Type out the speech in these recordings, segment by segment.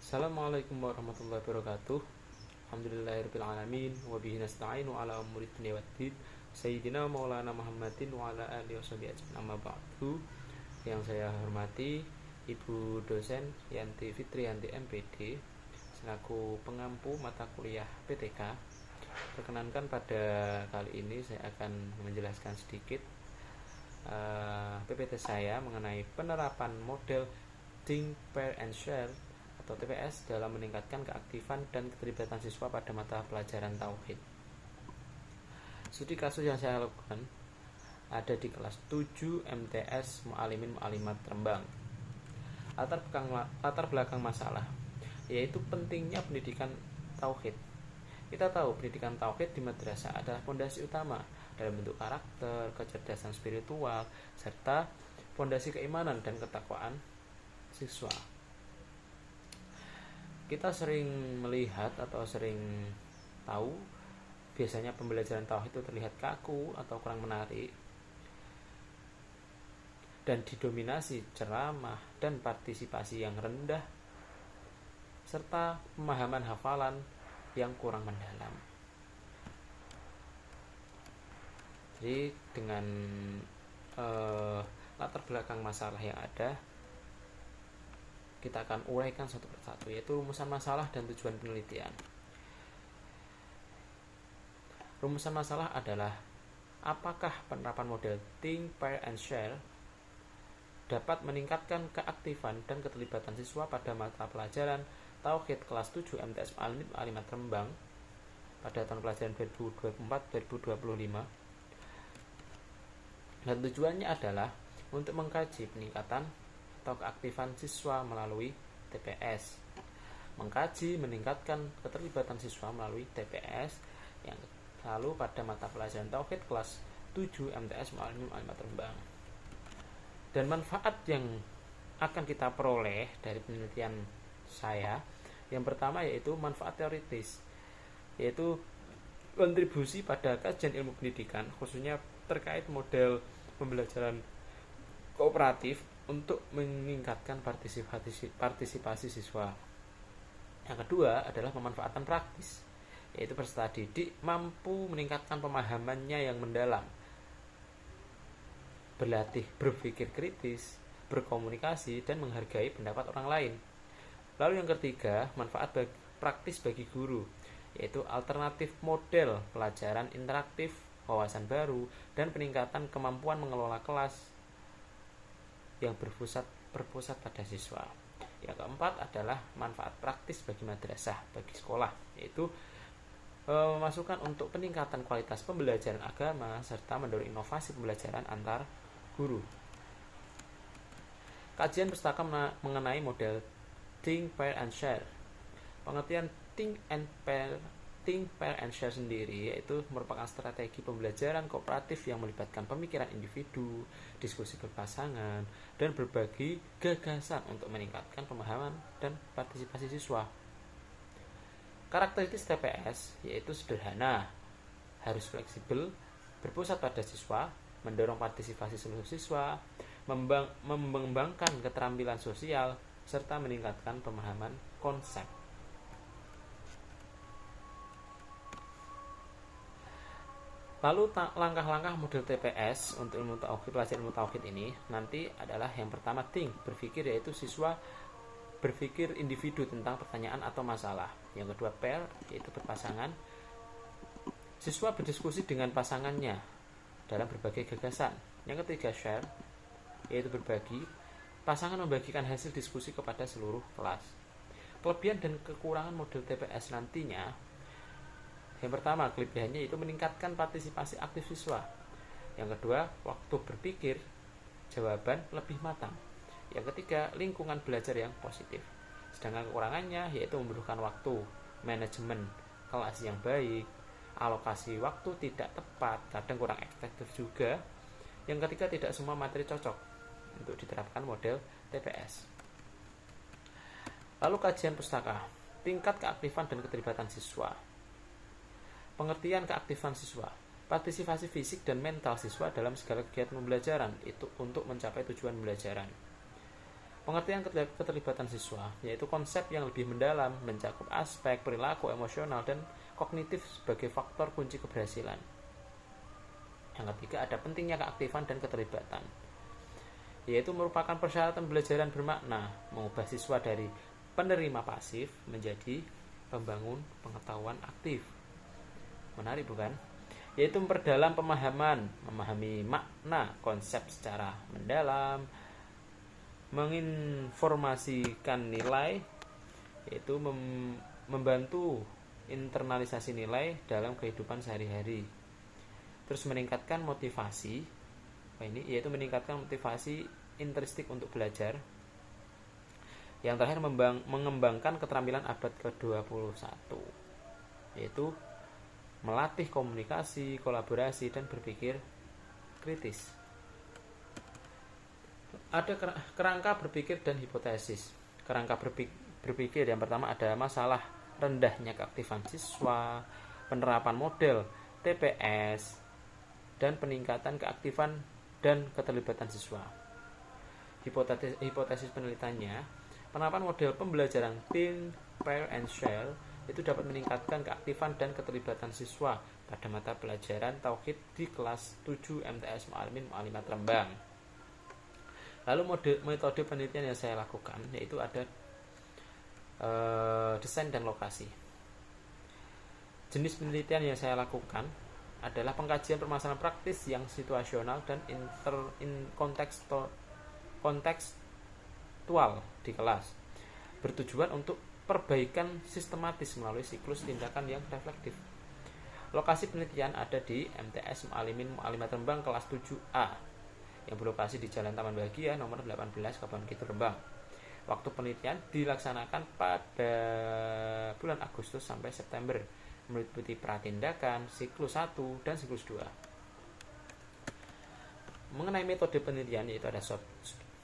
Assalamualaikum warahmatullahi wabarakatuh. Alhamdulillahirrahmanirrahim. Wabihi nasta'inu ala umuri dunia waddin. Sayyidina maulana Muhammadin wa ala alihi washabihi ajma'in. Amma ba'du. Yang saya hormati Ibu dosen Yanti Fitriyanti MPD selaku pengampu mata kuliah PTK. Perkenankan pada kali ini saya akan menjelaskan sedikit PPT saya mengenai penerapan model Think, Pair, and Share atau TPS dalam meningkatkan keaktifan dan keterlibatan siswa pada mata pelajaran tauhid. Studi kasus yang saya lakukan ada di kelas 7 MTS Mu'alimin Mu'alimat Rembang. Latar belakang masalah yaitu pentingnya pendidikan tauhid. Kita tahu pendidikan tauhid di madrasah adalah fondasi utama dalam bentuk karakter, kecerdasan spiritual, serta fondasi keimanan dan ketakwaan siswa. Kita sering melihat atau sering tahu biasanya pembelajaran tauhid itu terlihat kaku atau kurang menarik dan didominasi ceramah dan partisipasi yang rendah serta pemahaman hafalan yang kurang mendalam. Jadi dengan latar belakang masalah yang ada, kita akan uraikan satu persatu, yaitu rumusan masalah dan tujuan penelitian. Rumusan masalah adalah apakah penerapan model Think, Pair, and Share dapat meningkatkan keaktifan dan keterlibatan siswa pada mata pelajaran Tauhid kelas 7 MTS Mu'alimin Mu'alimat Rembang pada tahun pelajaran 2024-2025. Dan tujuannya adalah untuk mengkaji peningkatan atau keaktifan siswa melalui TPS, mengkaji meningkatkan keterlibatan siswa melalui TPS yang lalu pada mata pelajaran Tauhid kelas 7 MTS Mu'alimin Mu'alimat Rembang. Dan manfaat yang akan kita peroleh dari penelitian saya, yang pertama yaitu manfaat teoritis, yaitu kontribusi pada kajian ilmu pendidikan khususnya terkait model pembelajaran kooperatif untuk meningkatkan partisipasi siswa. Yang kedua adalah pemanfaatan praktis, yaitu peserta didik mampu meningkatkan pemahamannya yang mendalam, berlatih berpikir kritis, berkomunikasi, dan menghargai pendapat orang lain. Lalu yang ketiga, manfaat praktis bagi guru, yaitu alternatif model pelajaran interaktif, wawasan baru, dan peningkatan kemampuan mengelola kelas yang berpusat pada siswa. Yang keempat adalah manfaat praktis bagi madrasah, bagi sekolah, yaitu masukan untuk peningkatan kualitas pembelajaran agama serta mendorong inovasi pembelajaran antar guru. Kajian pustaka mengenai model Think, Pair, and Share. Pengertian Think, Pair, and Share sendiri yaitu merupakan strategi pembelajaran kooperatif yang melibatkan pemikiran individu, diskusi berpasangan, dan berbagi gagasan untuk meningkatkan pemahaman dan partisipasi siswa. Karakteristik TPS yaitu sederhana, harus fleksibel, berpusat pada siswa, mendorong partisipasi seluruh siswa, mengembangkan keterampilan sosial, serta meningkatkan pemahaman konsep. Lalu langkah-langkah model TPS untuk ilmu tauhid, pelajaran ilmu tauhid ini nanti adalah yang pertama Think, berpikir, yaitu siswa berpikir individu tentang pertanyaan atau masalah. Yang kedua Pair, yaitu berpasangan, siswa berdiskusi dengan pasangannya dalam berbagai gagasan. Yang ketiga Share, yaitu berbagi, pasangan membagikan hasil diskusi kepada seluruh kelas. Kelebihan dan kekurangan model TPS nantinya, yang pertama kelebihannya yaitu meningkatkan partisipasi aktif siswa. Yang kedua, waktu berpikir jawaban lebih matang. Yang ketiga, lingkungan belajar yang positif. Sedangkan kekurangannya yaitu memerlukan waktu, manajemen kelas yang baik, alokasi waktu tidak tepat, kadang kurang efektif juga. Yang ketiga, tidak semua materi cocok untuk diterapkan model TPS. Lalu kajian pustaka, tingkat keaktifan dan keterlibatan siswa. Pengertian keaktifan siswa, partisipasi fisik dan mental siswa dalam segala kegiatan pembelajaran itu untuk mencapai tujuan pembelajaran. Pengertian keterlibatan siswa yaitu konsep yang lebih mendalam, mencakup aspek perilaku, emosional, dan kognitif sebagai faktor kunci keberhasilan. Yang ketiga, ada pentingnya keaktifan dan keterlibatan, yaitu merupakan persyaratan pembelajaran bermakna, mengubah siswa dari penerima pasif menjadi pembangun pengetahuan aktif. Menarik bukan? Yaitu memperdalam pemahaman, memahami makna konsep secara mendalam, menginformasikan nilai, yaitu membantu internalisasi nilai dalam kehidupan sehari-hari. Terus meningkatkan motivasi, yaitu meningkatkan motivasi intrinsik untuk belajar. Yang terakhir, mengembangkan keterampilan abad ke-21, yaitu melatih komunikasi, kolaborasi, dan berpikir kritis. Ada kerangka berpikir dan hipotesis. Kerangka berpikir yang pertama ada masalah rendahnya keaktifan siswa, penerapan model TPS, dan peningkatan keaktifan dan keterlibatan siswa. Hipotesis penelitiannya, penerapan model pembelajaran Think, Pair, and Share itu dapat meningkatkan keaktifan dan keterlibatan siswa pada mata pelajaran Tauhid di kelas 7 MTS Mu'alimin Mu'alimat Rembang. Lalu metode penelitian yang saya lakukan yaitu ada desain dan lokasi. Jenis penelitian yang saya lakukan adalah pengkajian permasalahan praktis yang situasional dan kontekstual di kelas, bertujuan untuk perbaikan sistematis melalui siklus tindakan yang reflektif. Lokasi penelitian ada di MTS Mu'alimin Mu'alimat Rembang kelas 7A yang berlokasi di Jalan Taman Bahagia nomor 18 Kabupaten Kidul Rembang. Waktu penelitian dilaksanakan pada bulan Agustus sampai September, meliputi pratindakan, siklus 1 dan siklus 2. Mengenai metode penelitian yaitu ada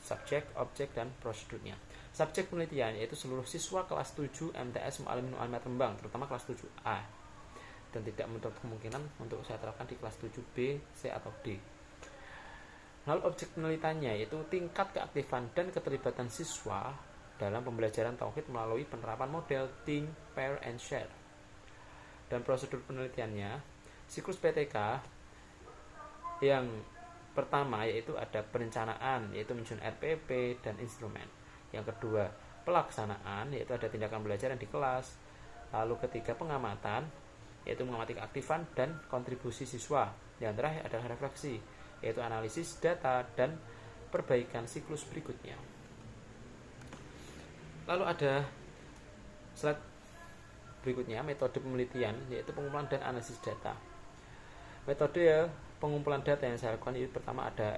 subjek, objek, dan prosedurnya. Subjek penelitian yaitu seluruh siswa kelas 7 MTS Mu'alimin Mu'alimat Rembang, terutama kelas 7A, dan tidak menutup kemungkinan untuk saya terapkan di kelas 7B, C, atau D. Lalu objek penelitiannya yaitu tingkat keaktifan dan keterlibatan siswa dalam pembelajaran Tauhid melalui penerapan model Think, Pair, and Share. Dan prosedur penelitiannya, siklus PTK yang pertama yaitu ada perencanaan, yaitu menyusun RPP dan instrumen. Yang kedua, pelaksanaan, yaitu ada tindakan pembelajaran di kelas. Lalu ketiga, pengamatan, yaitu mengamati keaktifan dan kontribusi siswa. Yang terakhir adalah refleksi, yaitu analisis data dan perbaikan siklus berikutnya. Lalu ada slide berikutnya, metode penelitian yaitu pengumpulan dan analisis data. Metode pengumpulan data yang saya lakukan itu pertama ada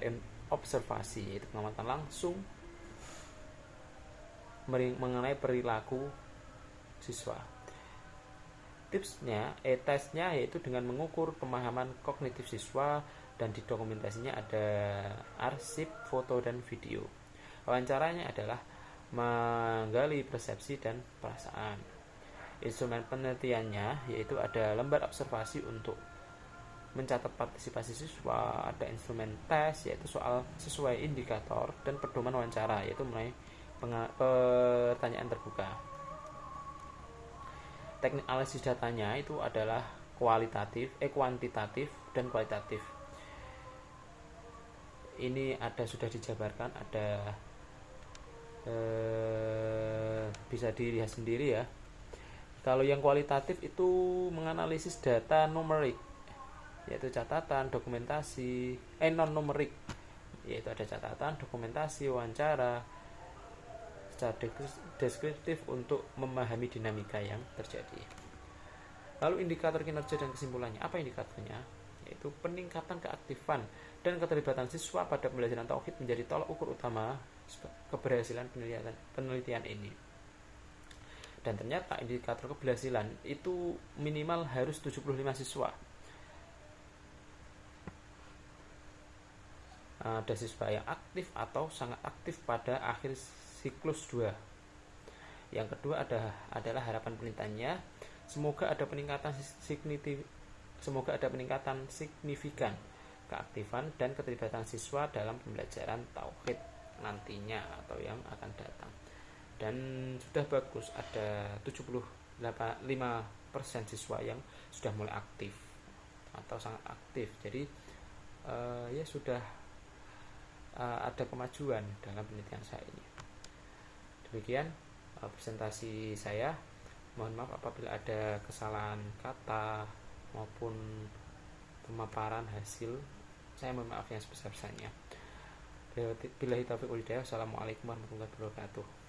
observasi, yaitu pengamatan langsung mengenai perilaku siswa. Tipsnya, tesnya yaitu dengan mengukur pemahaman kognitif siswa, dan di dokumentasinya ada arsip, foto, dan video. Wawancaranya adalah menggali persepsi dan perasaan. Instrumen penelitiannya yaitu ada lembar observasi untuk mencatat partisipasi siswa, ada instrumen tes yaitu soal sesuai indikator, dan pedoman wawancara yaitu mengenai pertanyaan terbuka. Teknik analisis datanya itu adalah kuantitatif dan kualitatif. Ini sudah dijabarkan, bisa dilihat sendiri ya. Kalau yang kualitatif itu menganalisis data numerik, yaitu catatan, dokumentasi, non numerik, yaitu ada catatan, dokumentasi, wawancara, secara deskriptif untuk memahami dinamika yang terjadi. Lalu indikator kinerja dan kesimpulannya. Apa indikatornya? Yaitu peningkatan keaktifan dan keterlibatan siswa pada pembelajaran Tauhid menjadi tolak ukur utama keberhasilan penelitian ini. Dan ternyata indikator keberhasilan itu minimal harus 75 siswa. Ada siswa yang aktif atau sangat aktif pada akhir siklus 2. Yang kedua adalah harapan penelitiannya, semoga ada peningkatan signifikan keaktifan dan keterlibatan siswa dalam pembelajaran Tauhid. nantinya atau yang akan datang. Dan sudah bagus, ada 75% siswa yang sudah mulai aktif atau sangat aktif. Jadi ya sudah ada kemajuan dalam penelitian saya ini. Demikian presentasi saya. Mohon maaf apabila ada kesalahan kata maupun pemaparan hasil, saya mohon maaf yang sebesar-besarnya. Billahi taufiq wal hidayah. Wassalamualaikum warahmatullahi wabarakatuh.